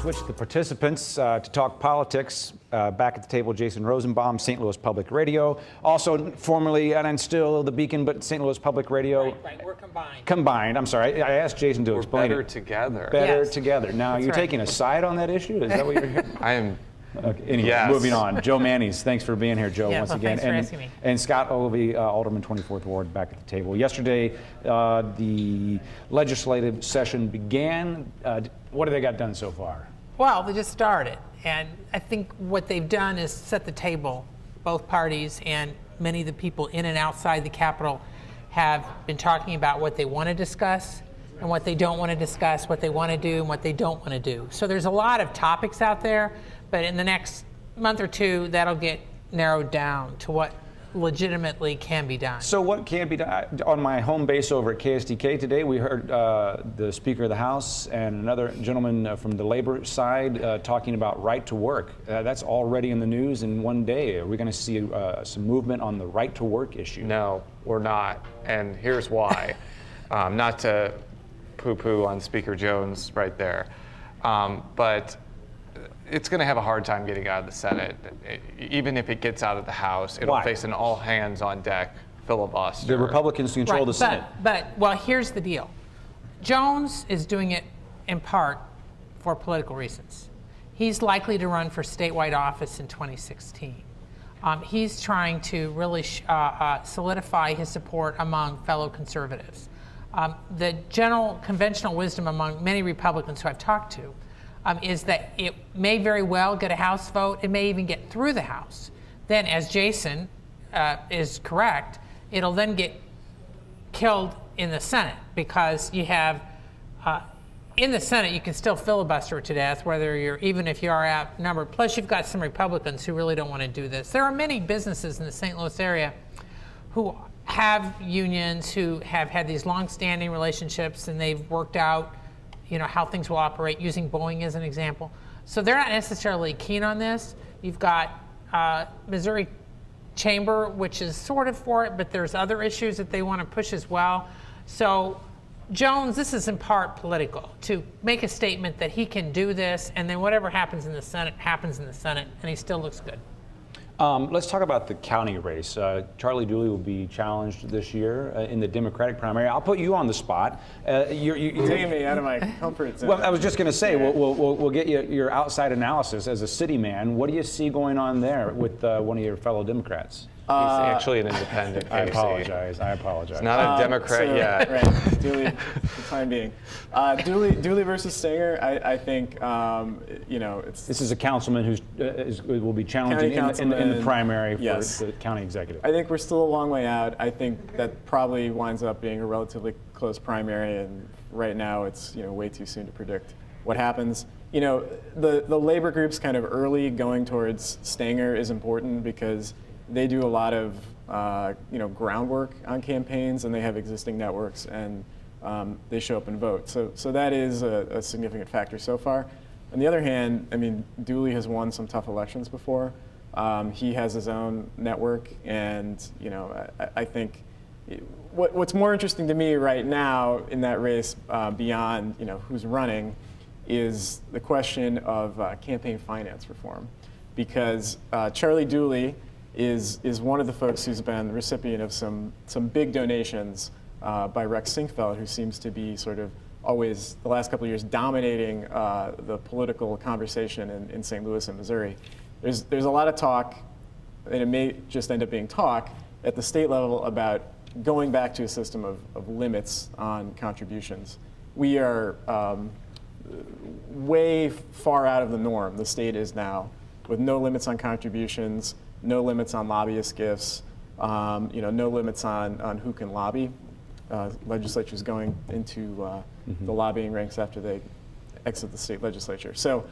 switch the participants to talk politics. Back at the table, Jason Rosenbaum, St. Louis Public Radio. Also formerly, and still the Beacon, but St. Louis Public Radio. Right, we're combined. Combined, I'm sorry. I asked Jason to explain better it. together. Better Yes. together. Now, That's you're right. taking a side on that issue? Is that what you're hearing? I am. Okay, anyway, Yes. moving on. Joe Mannies, thanks for being here, Joe, Yeah, once well, again. thanks for asking me. And Scott Olivey, Alderman 24th Ward, back at the table. Yesterday, the legislative session began. What have they got done so far? Well, they just started, and I think what they've done is set the table. Both parties and many of the people in and outside the Capitol have been talking about what they want to discuss and what they don't want to discuss, what they want to do and what they don't want to do. So there's a lot of topics out there, but in the next month or two, that'll get narrowed down to what legitimately can be done. So what can be done? On my home base over at KSTK today, we heard the Speaker of the House and another gentleman from the labor side talking about right to work. That's already in the news in one day. Are we going to see some movement on the right to work issue? No, we're not, and here's why. Not to poo-poo on Speaker Jones right there, but it's going to have a hard time getting out of the Senate. Even if it gets out of the House, it'll Why? face an all-hands-on-deck filibuster. The Republicans control Right, the Senate. Well, here's the deal. Jones is doing it in part for political reasons. He's likely to run for statewide office in 2016. He's trying to really solidify his support among fellow conservatives. The general conventional wisdom among many Republicans who I've talked to is that it may very well get a House vote. It may even get through the House. Then, as Jason is correct, it'll then get killed in the Senate because you have, in the Senate, you can still filibuster to death, even if you are outnumbered. Plus, you've got some Republicans who really don't want to do this. There are many businesses in the St. Louis area who have unions, who have had these long-standing relationships, and they've worked out how things will operate, using Boeing as an example. So they're not necessarily keen on this. You've got Missouri Chamber, which is sort of for it, but there's other issues that they want to push as well. So Jones, this is in part political, to make a statement that he can do this, and then whatever happens in the Senate, happens in the Senate, and he still looks good. Let's talk about the county race. Charlie Dooley will be challenged this year in the Democratic primary. I'll put you on the spot. You're taking me out of my comfort zone. Well, I was just going to say, we'll get you your outside analysis as a city man. What do you see going on there with one of your fellow Democrats? He's actually an independent. I Casey. apologize. He's not a Democrat yet. Right, Dooley, for the time being. Dooley versus Stenger, I think, it's... This is a councilman who will be challenging in the primary for the county executive. I think we're still a long way out. I think that probably winds up being a relatively close primary, and right now it's way too soon to predict what happens. The labor groups kind of early going towards Stenger is important because they do a lot of groundwork on campaigns, and they have existing networks, and they show up and vote. So that is a significant factor so far. On the other hand, I mean, Dooley has won some tough elections before. He has his own network, and I think what's more interesting to me right now in that race, beyond who's running, is the question of campaign finance reform, because Charlie Dooley is one of the folks who's been the recipient of some big donations by Rex Sinquefield, who seems to be sort of always, the last couple of years, dominating the political conversation in St. Louis and Missouri. There's a lot of talk, and it may just end up being talk, at the state level about going back to a system of limits on contributions. We are way far out of the norm, the state is now, with no limits on contributions, no limits on lobbyist gifts, no limits on who can lobby. Legislature's going into the lobbying ranks after they exit the state legislature. So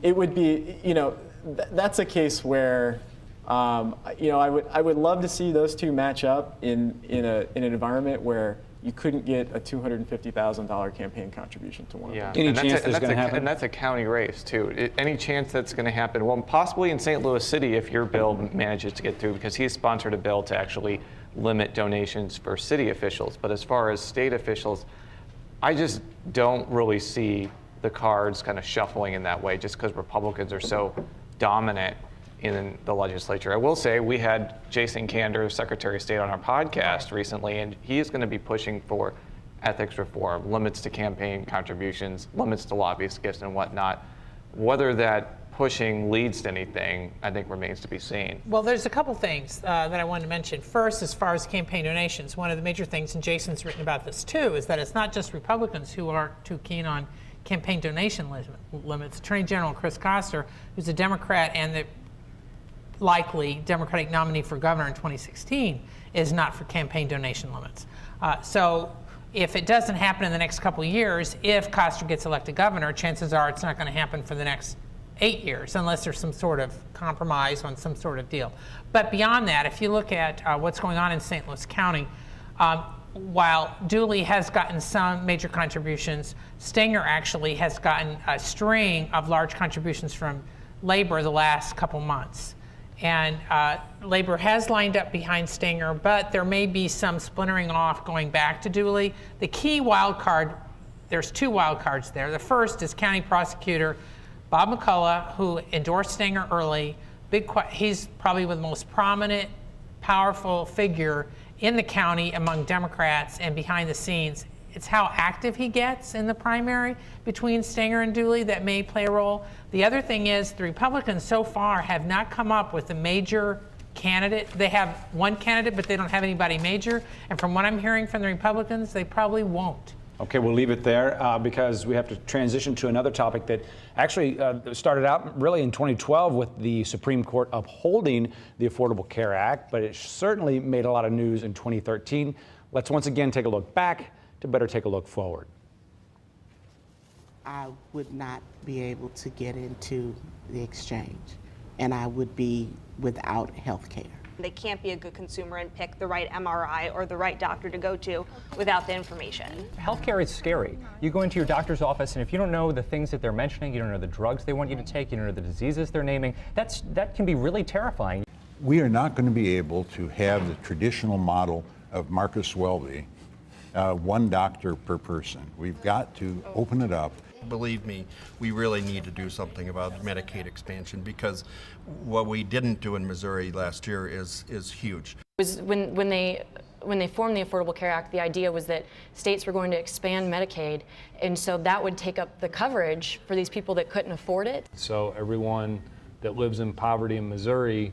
it would be, that's a case where, I would love to see those two match up in an environment where you couldn't get a $250,000 campaign contribution to one of them. Any chance that's going to happen? And that's a county race, too. Any chance that's going to happen? Well, possibly in St. Louis City if your bill manages to get through, because he's sponsored a bill to actually limit donations for city officials. But as far as state officials, I just don't really see the cards kind of shuffling in that way just because Republicans are so dominant in the legislature. I will say we had Jason Kander, Secretary of State, on our podcast recently, and he is going to be pushing for ethics reform, limits to campaign contributions, limits to lobbyist gifts and whatnot. Whether that pushing leads to anything, I think remains to be seen. Well, there's a couple things that I wanted to mention. First, as far as campaign donations, one of the major things, and Jason's written about this too, is that it's not just Republicans who aren't too keen on campaign donation limits. Attorney General Chris Koster, who's a Democrat and the likely Democratic nominee for governor in 2016, is not for campaign donation limits. So if it doesn't happen in the next couple of years, if Koster gets elected governor, chances are it's not going to happen for the next 8 years unless there's some sort of compromise on some sort of deal. But beyond that, if you look at what's going on in St. Louis County, while Dooley has gotten some major contributions, Stenger actually has gotten a string of large contributions from labor the last couple months. And labor has lined up behind Stenger, but there may be some splintering off going back to Dooley. The key wild card, there's 2 wild cards there. The first is County Prosecutor Bob McCullough, who endorsed Stenger early. He's probably the most prominent, powerful figure in the county among Democrats, and behind the scenes, it's how active he gets in the primary between Stenger and Dooley that may play a role. The other thing is the Republicans so far have not come up with a major candidate. They have one candidate, but they don't have anybody major. And from what I'm hearing from the Republicans, they probably won't. Okay, we'll leave it there because we have to transition to another topic that actually started out really in 2012 with the Supreme Court upholding the Affordable Care Act, but it certainly made a lot of news in 2013. Let's once again take a look back to better take a look forward. I would not be able to get into the exchange, and I would be without health care. They can't be a good consumer and pick the right MRI or the right doctor to go to without the information. Healthcare is scary. You go into your doctor's office, and if you don't know the things that they're mentioning, you don't know the drugs they want you to take, you don't know the diseases they're naming, that can be really terrifying. We are not going to be able to have the traditional model of Marcus Welby, one doctor per person. We've got to open it up. Believe me, we really need to do something about Medicaid expansion, because what we didn't do in Missouri last year is huge. When they formed the Affordable Care Act, the idea was that states were going to expand Medicaid, and so that would take up the coverage for these people that couldn't afford it. So everyone that lives in poverty in Missouri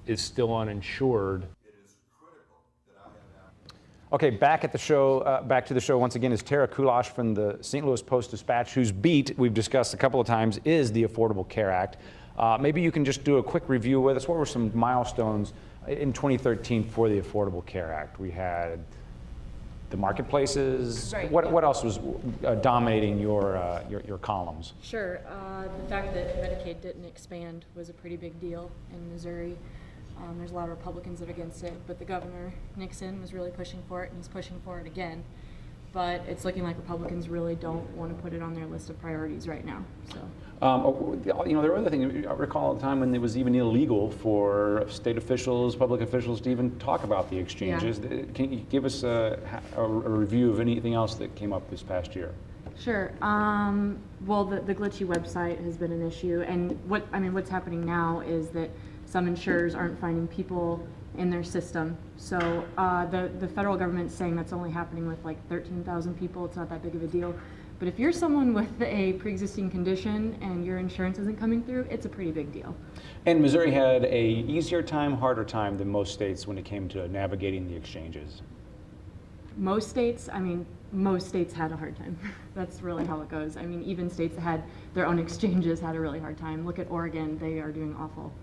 is still uninsured. Okay, back to the show once again is Tara Kulash from the St. Louis Post-Dispatch, whose beat we've discussed a couple of times is the Affordable Care Act. Maybe you can just do a quick review with us. What were some milestones in 2013 for the Affordable Care Act? We had the marketplaces. Right. What else was dominating your columns? Sure. The fact that Medicaid didn't expand was a pretty big deal in Missouri. There's a lot of Republicans that are against it, but the governor, Nixon, was really pushing for it, and he's pushing for it again. But it's looking like Republicans really don't want to put it on their list of priorities right now. So, there were other things. I recall a time when it was even illegal for state officials, public officials to even talk about the exchanges. Yeah. Can you give us a review of anything else that came up this past year? Sure. Well, the glitchy website has been an issue, and what's happening now is that some insurers aren't finding people in their system. So the federal government's saying that's only happening with like 13,000 people. It's not that big of a deal. But if you're someone with a pre-existing condition and your insurance isn't coming through, it's a pretty big deal. And Missouri had a easier time, harder time than most states when it came to navigating the exchanges. Most states had a hard time. That's really how it goes. Even states that had their own exchanges had a really hard time. Look at Oregon, they are doing awful.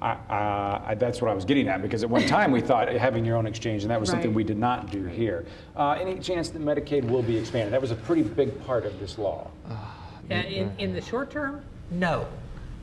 That's what I was getting at, because at one time we thought having your own exchange, and that was Right. something we did not do here. Any chance that Medicaid will be expanded? That was a pretty big part of this law. In the short term, no.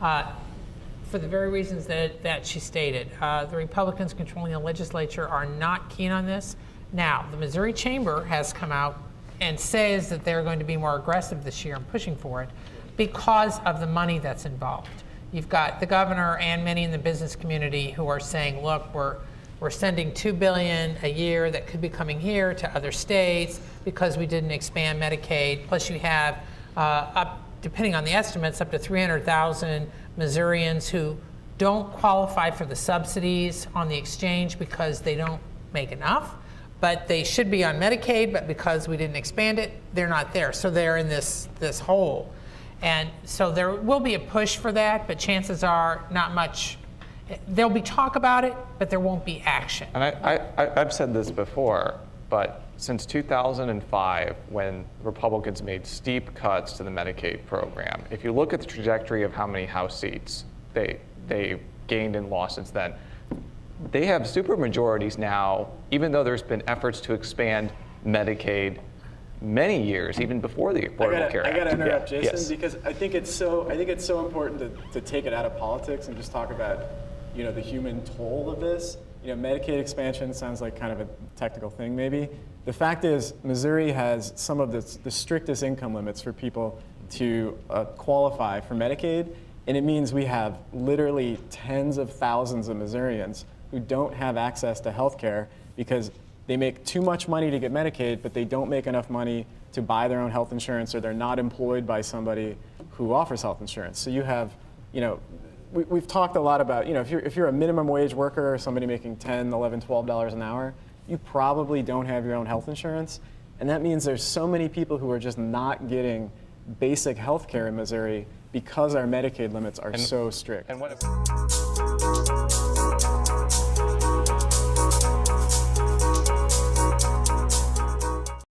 For the very reasons that she stated. The Republicans controlling the legislature are not keen on this. Now, the Missouri Chamber has come out and says that they're going to be more aggressive this year in pushing for it because of the money that's involved. You've got the governor and many in the business community who are saying, look, we're sending $2 billion a year that could be coming here to other states because we didn't expand Medicaid. Plus you have up, depending on the estimates, up to 300,000 Missourians who don't qualify for the subsidies on the exchange because they don't make enough, but they should be on Medicaid, but because we didn't expand it, they're not there. So they're in this hole. And so there will be a push for that, but chances are not much. There'll be talk about it, but there won't be action. And I've said this before, but since 2005, when Republicans made steep cuts to the Medicaid program, if you look at the trajectory of how many House seats they gained and lost since then, they have supermajorities now, even though there's been efforts to expand Medicaid many years, even before the Affordable Care Act. I got to interrupt, Yeah. Jason, Yes. because I think it's so important to take it out of politics and just talk about, the human toll of this. Medicaid expansion sounds like kind of a technical thing, maybe. The fact is, Missouri has some of the strictest income limits for people to qualify for Medicaid, and it means we have literally tens of thousands of Missourians who don't have access to health care because they make too much money to get Medicaid, but they don't make enough money to buy their own health insurance, or they're not employed by somebody who offers health insurance. So you have, we've talked a lot about, if you're a minimum wage worker or somebody making $10, $11, $12 an hour, you probably don't have your own health insurance. And that means there's so many people who are just not getting basic health care in Missouri because our Medicaid limits are so strict. And what if